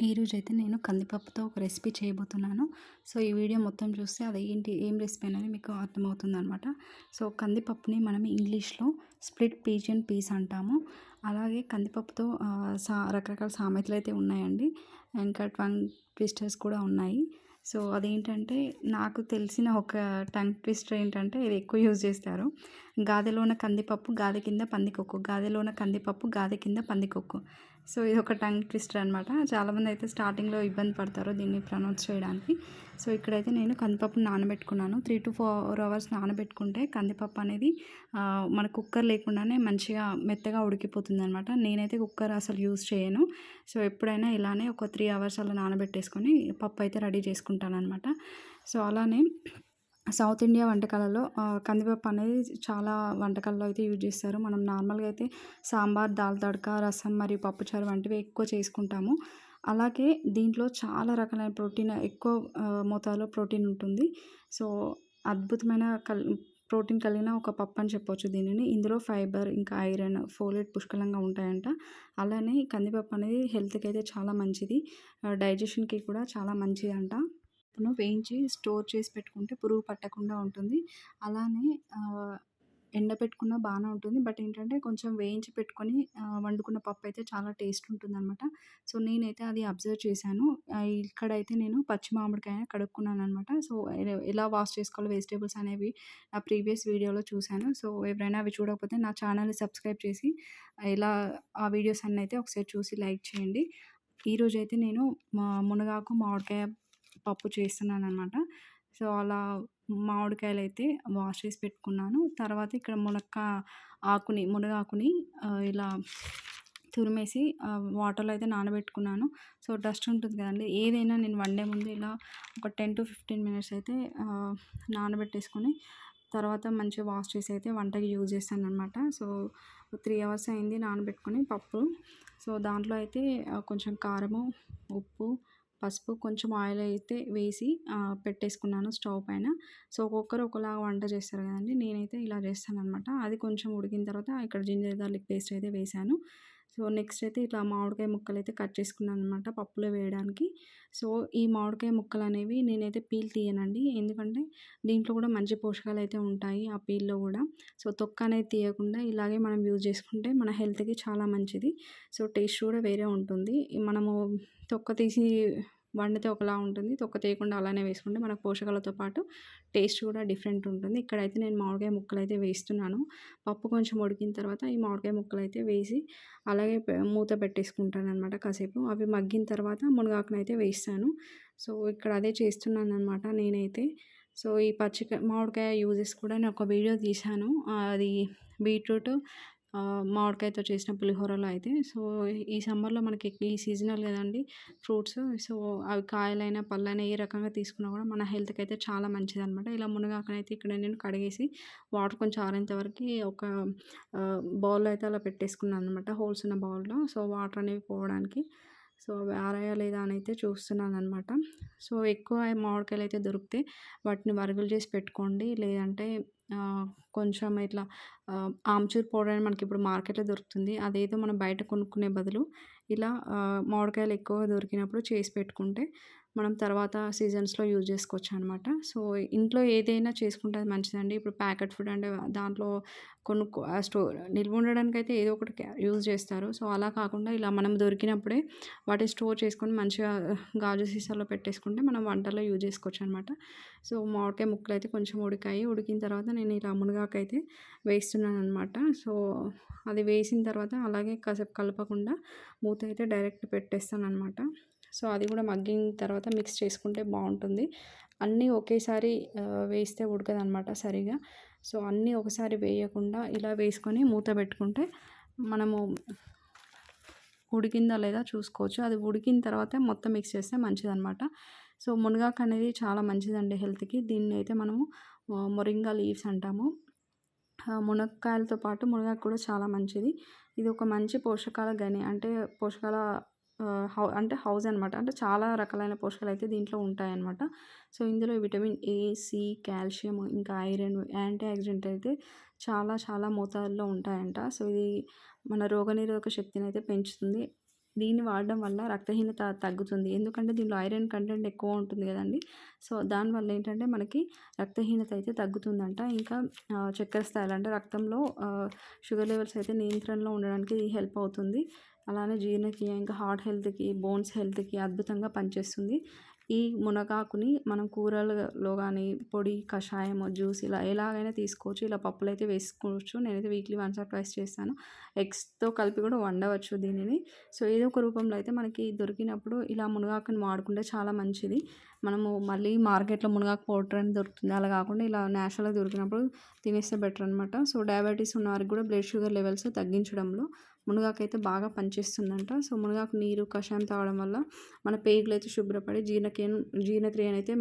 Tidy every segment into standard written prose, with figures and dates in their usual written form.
ఈరోజైతే నేను కందిపప్పుతో ఒక రెసిపీ చేయబోతున్నాను. సో, ఈ వీడియో మొత్తం చూస్తే ఏం రెసిపీ అనేది మీకు అర్థమవుతుందనమాట. సో, కందిపప్పుని మనం ఇంగ్లీష్‌లో స్ప్లిట్ పిజియన్ పీస్ అంటాము. అలాగే కందిపప్పుతో రకరకాల సామెతలైతే ఉన్నాయండి. ఇంకా టంగ్ ట్విస్టర్స్ కూడా ఉన్నాయి. సో, అదేంటంటే నాకు తెలిసిన ఒక టంగ్ ట్విస్టర్ ఏంటంటే ఇది ఎక్కువ యూజ్ చేస్తారు. గాదెలోన కందిపప్పు గాదె కింద పందికొక్కు, గాదెలోన కందిపప్పు గాదె కింద పందికొక్కు. సో, ఇదొక టంగ్ ట్విస్టర్ అనమాట. చాలామందయితే స్టార్టింగ్‌లో ఇబ్బంది పడతారు దీన్ని ప్రొనౌన్స్ చేయడానికి. సో, ఇక్కడైతే నేను కందిపప్పుని నానబెట్టుకున్నాను. 3-4 అవర్స్ నానబెట్టుకుంటే కందిపప్పు అనేది మన కుక్కర్ లేకుండానే మంచిగా మెత్తగా ఉడికిపోతుందనమాట. నేనైతే కుక్కర్ అసలు యూజ్ చేయను. సో, ఎప్పుడైనా ఇలానే ఒక 3 అవర్స్ అలా నానబెట్టేసుకొని పప్పు అయితే రెడీ చేసుకుంటాననమాట. సో, అలానే సౌత్ ఇండియా వంటకాలలో కందిపప్పు అనేది చాలా వంటకాల్లో అయితే యూజ్ చేస్తారు. మనం నార్మల్‌గా అయితే సాంబార్, దాల్ తడక, రసం మరియు పప్పుచారు వంటివి ఎక్కువ చేసుకుంటాము. అలాగే దీంట్లో చాలా రకాలైన ప్రోటీన్ ఎక్కువ మోతాదులో ప్రోటీన్ ఉంటుంది. సో, అద్భుతమైన ప్రోటీన్ కలిగిన ఒక పప్పు అని చెప్పొచ్చు దీనిని. ఇందులో ఫైబర్, ఇంకా ఐరన్, ఫోలేట్ పుష్కలంగా ఉంటాయంట. అలానే ఈ కందిపప్పు అనేది హెల్త్‌కి అయితే చాలా మంచిది. డైజెషన్‌కి కూడా చాలా మంచిదంట. వేయించి స్టోర్ చేసి పెట్టుకుంటే పురుగు పట్టకుండా ఉంటుంది. అలానే ఎండబెట్టుకున్నా బానే ఉంటుంది. బట్ ఏంటంటే కొంచెం వేయించి పెట్టుకొని వండుకున్న పప్పయితే చాలా టేస్ట్ ఉంటుందనమాట. సో, నేనైతే అది అబ్జర్వ్ చేశాను. ఇక్కడైతే నేను పచ్చి మామిడికాయ కడుక్కున్నాననమాట. సో, ఎలా వాష్ చేసుకోవాలో వెజిటబుల్స్ అనేవి నా ప్రీవియస్ వీడియోలో చూశాను. సో, ఎవరైనా అవి చూడకపోతే నా ఛానల్‌ని సబ్స్క్రైబ్ చేసి ఇలా ఆ వీడియోస్ అన్నయితే ఒకసారి చూసి లైక్ చేయండి. ఈరోజైతే నేను మునగాకు, మామిడికాయ పప్పు చేస్తున్నాననమాట. సో, అలా మామిడికాయలైతే వాష్ చేసి పెట్టుకున్నాను. తర్వాత ఇక్కడ మునగాకుని ఇలా తురిమేసి వాటర్‌లో అయితే నానబెట్టుకున్నాను. సో, డస్ట్ ఉంటుంది కదండీ! ఏదైనా నేను వండే ముందు ఇలా ఒక 10-15 మినిట్స్ అయితే నానబెట్టేసుకొని తర్వాత మంచిగా వాష్ చేసి అయితే వంటకి యూజ్ చేస్తాననమాట. సో, 3 అవర్స్ అయింది నానబెట్టుకొని పప్పు. సో, దాంట్లో అయితే కొంచెం కారము, ఉప్పు, పసుపు, కొంచెం ఆయిల్ అయితే వేసి పెట్టేసుకున్నాను స్టవ్ పైన. సో, ఒక్కొక్కరు ఒకలాగా వంట చేస్తారు కదండీ! నేనైతే ఇలా చేస్తాననమాట. అది కొంచెం ఉడికిన తర్వాత ఇక్కడ జింజర్ గార్లిక్ పేస్ట్ అయితే వేశాను. సో, నెక్స్ట్ అయితే ఇట్లా మామిడికాయ ముక్కలైతే కట్ చేసుకున్నాననమాట పప్పులో వేయడానికి. సో, ఈ మామిడికాయ ముక్కలనేవి నేనైతే పీల్ తీయనండి. ఎందుకంటే దీంట్లో కూడా మంచి పోషకాలైతే ఉంటాయి ఆ పీల్‌లో గూడా. సో, తొక్క అనేది తీయకుండా ఇలాగే మనం యూజ్ చేసుకుంటే మన హెల్త్‌కి చాలా మంచిది. సో, టేస్ట్ కూడా వేరే ఉంటుంది. మనము తొక్క తీసి వండితే ఒకలా ఉంటుంది. తొక్క తీయకుండా అలానే వేసుకుంటే మనకు పోషకాలతో పాటు టేస్ట్ కూడా డిఫరెంట్ ఉంటుంది. ఇక్కడైతే నేను మామిడికాయ ముక్కలైతే వేస్తున్నాను. పప్పు కొంచెం ఉడికిన తర్వాత ఈ మామిడికాయ ముక్కలైతే వేసి అలాగే మూత పెట్టేసుకుంటాననమాట కాసేపు. అవి మగ్గిన తర్వాత మునగాకునైతే వేస్తాను. సో, ఇక్కడ అదే చేస్తున్నాననమాట నేనైతే. సో, ఈ మామిడికాయ యూజెస్ కూడా నేను ఒక వీడియో తీశాను. అది బీట్రూట్ మామిడికాయతో చేసిన పులిహోరలో అయితే. సో, ఈ సమ్మర్‌లో మనకి ఈ సీజనల్ గదండీ ఫ్రూట్స్. సో, అవి కాయలైనా, పళ్ళైనా ఏ రకంగా తీసుకున్నా గూడా మన హెల్త్‌కయితే చాలా మంచిదనమాట. ఇలా మునగాకునైతే ఇక్కడ నేను కడిగేసి వాటర్ కొంచెం ఆరేంత వరకి ఒక బౌల్‌లో అయితే అలా పెట్టేసుకున్నాననమాట. హోల్స్ ఉన్న బౌల్‌లో. సో, వాటర్ అనేవి పోవడానికి. సో, అవి ఆరాయా లేదా అనైతే చూస్తున్నాననమాట. సో, ఎక్కువ మామిడికాయలైతే దొరికితే వాటిని వరుగులు చేసి పెట్టుకోండి. లేదంటే కొంచెం ఇట్లా ఆమ్చూర్ పౌడర్ అని మనకిప్పుడు మార్కెట్‌లో దొరుకుతుంది. అదేదో మనం బయట కొనుక్కునే బదులు ఇలా మామిడికాయలు ఎక్కువగా దొరికినప్పుడు చేసి పెట్టుకుంటే మనం తర్వాత సీజన్స్‌లో యూజ్ చేసుకోవచ్చనమాట. సో, ఇంట్లో ఏదైనా చేసుకుంటే అది మంచిదండి. ఇప్పుడు ప్యాకెట్ ఫుడ్ అంటే దాంట్లో నిల్వ ఉండడానికైతే ఏదో ఒకటి యూజ్ చేస్తారు. సో, అలా కాకుండా ఇలా మనం దొరికినప్పుడే వాటిని స్టోర్ చేసుకొని మంచిగా గాజు సీసాలో పెట్టేసుకుంటే మనం వంటల్లో యూజ్ చేసుకోవచ్చనమాట. సో, మామిడికాయ ముక్కలైతే కొంచెం ఉడికాయి. ఉడికిన తర్వాత నేను ఇలా మునగాకైతే వేస్తున్నాననమాట. సో, అది వేసిన తర్వాత అలాగే కాసేపు కలపకుండా మూత అయితే డైరెక్ట్ పెట్టేస్తాననమాట. సో, అది కూడా మగ్గిన తర్వాత మిక్స్ చేసుకుంటే బావుంటుంది. అన్నీ ఒకేసారి వేస్తే ఉడకదనమాట సరిగా. సో, అన్నీ ఒకసారి వేయకుండా ఇలా వేసుకొని మూత పెట్టుకుంటే మనము ఉడికిందా లేదా చూసుకోవచ్చు. అది ఉడికిన తర్వాతే మొత్తం మిక్స్ చేస్తే మంచిదనమాట. సో, మునగాకు అనేది చాలా మంచిదండి హెల్త్‌కి. దీన్నయితే మనము మొరింగా లీవ్స్ అంటాము. మునక్కాయలతో పాటు మునగాకు కూడా చాలా మంచిది. ఇది ఒక మంచి పోషకాల గని. అంటే పోషకాల అంటే హౌస్ అనమాట. అంటే చాలా రకాలైన పోషకాలైతే దీంట్లో ఉంటాయన్నమాట. సో, ఇందులో విటమిన్ ఏ, సి, కాల్షియం, ఇంకా ఐరన్, యాంటీ ఆక్సిడెంట్ అయితే చాలా చాలా మోతాదుల్లో ఉంటాయంట. సో, ఇది మన రోగనిరోధక శక్తినైతే పెంచుతుంది. దీన్ని వాడడం వల్ల రక్తహీనత తగ్గుతుంది. ఎందుకంటే దీనిలో ఐరన్ కంటెంట్ ఎక్కువ ఉంటుంది గదండీ! సో, దానివల్ల ఏంటంటే మనకి రక్తహీనత అయితే తగ్గుతుందంట. ఇంకా చక్కెర స్థాయిలు అంటే రక్తంలో షుగర్ లెవెల్స్ అయితే నియంత్రణలో ఉండడానికి ఇది హెల్ప్ అవుతుంది. అలానే జీర్ణక్రియ, ఇంకా హార్ట్ హెల్త్‌కి, బోన్స్ హెల్త్‌కి అద్భుతంగా పనిచేస్తుంది. ఈ మునగాకుని మనం కూరలలో గానీ, పొడి, కషాయము, జ్యూస్ ఇలా ఎలాగైనా తీసుకోవచ్చు. ఇలా పప్పులైతే వేసుకోవచ్చు. నేనైతే వీక్లీ వన్స్ ఆర్ ట్వైస్ చేస్తాను. ఎగ్స్‌తో కలిపి కూడా వండవచ్చు దీనిని. సో, ఏదో ఒక రూపంలో అయితే మనకి దొరికినప్పుడు ఇలా మునగాకుని వాడుకుంటే చాలా మంచిది. మనము మళ్ళీ మార్కెట్‌లో మునగాకు పౌడర్ అని దొరుకుతుంది. అలా కాకుండా ఇలా నేచురల్‌గా దొరికినప్పుడు తినేస్తే బెటర్ అనమాట. సో, డయాబెటీస్ ఉన్నవారికి కూడా బ్లడ్ షుగర్ లెవెల్స్ తగ్గించడంలో మునగాకైతే బాగా పనిచేస్తుందంట. సో, మునగాకు నీరు, కషాయం తాగడం వల్ల మన పేగులైతే శుభ్రపడి జీర్ణక్రియనైతే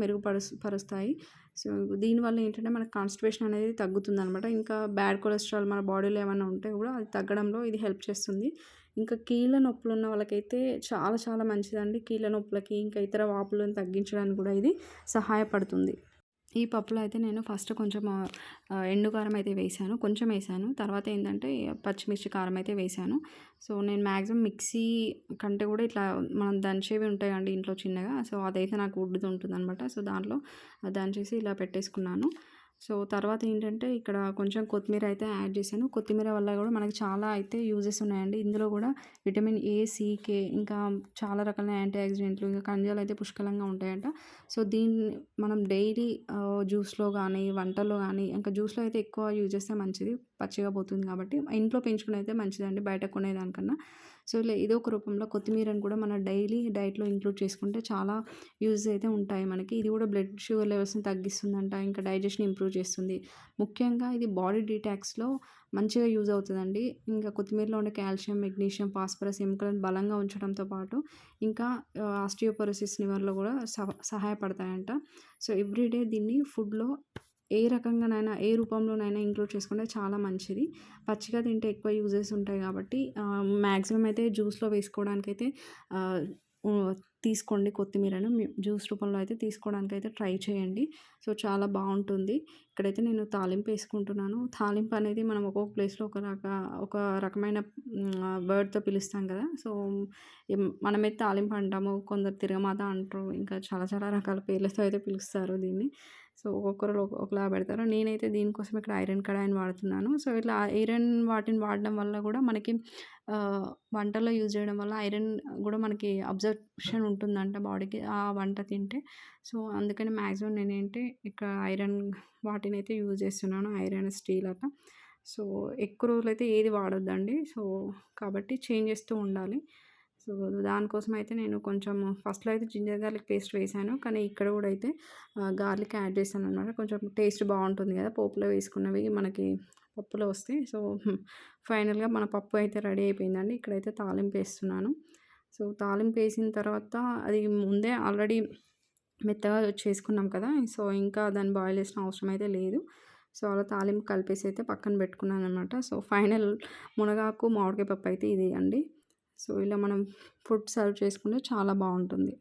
పరుస్తాయి. సో, దీనివల్ల ఏంటంటే మనకు కాన్‌స్టిపేషన్ అనేది తగ్గుతుందనమాట. ఇంకా బ్యాడ్ కొలెస్ట్రాల్ మన బాడీలో ఏమన్నా ఉంటే కూడా అది తగ్గడంలో ఇది హెల్ప్ చేస్తుంది. ఇంకా కీళ్ళ నొప్పులున్న వాళ్ళకైతే చాలా చాలా మంచిదండి. కీళ్ళ నొప్పులకి, ఇంకా ఇతర వాపులను తగ్గించడానికి కూడా ఇది సహాయపడుతుంది. ఈ పప్పులో అయితే నేను ఫస్ట్ కొంచెం ఎండు కారం అయితే వేశాను. కొంచెం వేశాను. తర్వాత ఏంటంటే పచ్చిమిర్చి కారం అయితే వేశాను. సో, నేను మ్యాక్సిమం మిక్సీ కంటే కూడా ఇట్లా మనం దంచేవి ఉంటాయి కదండీ ఇంట్లో చిన్నగా. సో, అదైతే నాకు ఉంటుందనమాట. సో, దాంట్లో దంచేసి ఇలా పెట్టేసుకున్నాను. సో, తర్వాత ఏంటంటే ఇక్కడ కొంచెం కొత్తిమీర అయితే యాడ్ చేశాను. కొత్తిమీర వల్ల కూడా మనకి చాలా అయితే యూజెస్ ఉన్నాయండి. ఇందులో కూడా విటమిన్ ఏ, సి, కే ఇంకా చాలా రకాల యాంటీ ఆక్సిడెంట్లు, ఇంకా ఖనిజాలు అయితే పుష్కలంగా ఉంటాయంట. సో, దీన్ని మనం డైలీ జ్యూస్‌లో గానీ, వంటల్లో గానీ, ఇంకా జ్యూస్‌లో అయితే ఎక్కువ యూజ్ చేస్తే మంచిది. పచ్చిగా పోతుంది కాబట్టి. ఇంట్లో పెంచుకునేదైతే మంచిదండి బయట కొనేదానికన్నా. సో, ఇలా ఏదో ఒక రూపంలో కొత్తిమీరని కూడా మన డైలీ డైట్‌లో ఇంక్లూడ్ చేసుకుంటే చాలా యూజెస్ అయితే ఉంటాయి మనకి. ఇది కూడా బ్లడ్ షుగర్ లెవెల్స్‌ని తగ్గిస్తుందంట. ఇంకా డైజెషన్ ఇంప్రూవ్ చేస్తుంది. ముఖ్యంగా ఇది బాడీ డీటాక్స్‌లో మంచిగా యూజ్ అవుతదండి. ఇంకా కొత్తిమీరలో ఉండే కాల్షియం, మెగ్నీషియం, ఫాస్ఫరస్ ఎముకలను బలంగా ఉంచడంతో పాటు ఇంకా ఆస్టియోపోరోసిస్ నివారణలో కూడా సహాయపడతాయంట. సో, ఎవ్రీడే దీన్ని ఫుడ్‌లో ఏ రకంగానైనా, ఏ రూపంలోనైనా ఇంక్లూడ్ చేసుకుంటే చాలా మంచిది. పచ్చిగా తింటే ఎక్కువ యూజెస్ ఉంటాయి కాబట్టి మ్యాక్సిమం అయితే జ్యూస్‌లో వేసుకోవడానికైతే ఆహ్, తీసుకోండి కొత్తిమీరను. జ్యూస్ రూపంలో అయితే తీసుకోవడానికైతే ట్రై చేయండి. సో, చాలా బావుంటుంది. ఇక్కడైతే నేను తాలింపు ఏసుకుంటున్నాను. తాలింపు అనేది మనం ఒక్కొక్క ప్లేస్‌లో ఒక రకమైన వర్డ్‌తో పిలుస్తాం కదా! సో, మనమైతే తాలింపు అంటాము. కొందరు తిరగమాత అంటారు. ఇంకా చాలా చాలా రకాల పేర్లతో అయితే పిలుస్తారు దీన్ని. సో, ఒక్కొక్కరు ఒకలా పెడతారు. నేనైతే దీనికోసం ఇక్కడ ఐరన్ కడాయిని వాడుతున్నాను. సో, ఇట్లా ఐరన్ వాటిని వాడడం వల్ల కూడా మనకి వంటల్లో యూజ్ చేయడం వల్ల ఐరన్ గూడా మనకి అబ్జర్ప్షన్ ఉంటుందంట బాడీకి ఆ వంట తింటే. సో, అందుకని మ్యాక్సిమం నేనేంటి ఇక్కడ ఐరన్ వాటినైతే యూజ్ చేస్తున్నాను. ఐరన్, స్టీల్ అట్లా. సో, ఎక్కువ రోజులైతే ఏది వాడొద్దండి. సో, కాబట్టి చేంజ్ చేస్తూ ఉండాలి. సో, దానికోసం అయితే నేను కొంచెం ఫస్ట్‌లో అయితే జింజర్ గార్లిక్ పేస్ట్ వేశాను. కానీ ఇక్కడ గూడా అయితే గార్లిక్ యాడ్ చేశాననమాట. కొంచెం టేస్ట్ బావుంటుంది గదా! పోపులో వేసుకున్నవి మనకి పప్పులో వస్తాయి. సో, ఫైనల్‌గా మన పప్పు అయితే రెడీ అయిపోయిందండి. ఇక్కడైతే తాలింపేస్తున్నాను. సో, తాలింపేసిన తర్వాత అది ముందే ఆల్రెడీ మెత్తగా చేసుకున్నాం కదా! సో, ఇంకా దాన్ని బాయిల్ చేసిన అవసరం అయితే లేదు. సో, అలా తాలింపు కలిపేసి అయితే పక్కన పెట్టుకున్నాననమాట. సో, ఫైనల్ మునగాకు, మామిడికాయ పప్పు అయితే ఇది అండి. సో, ఇలా మనం ఫుడ్ సర్వ్ చేసుకుంటే చాలా బావుంటుంది.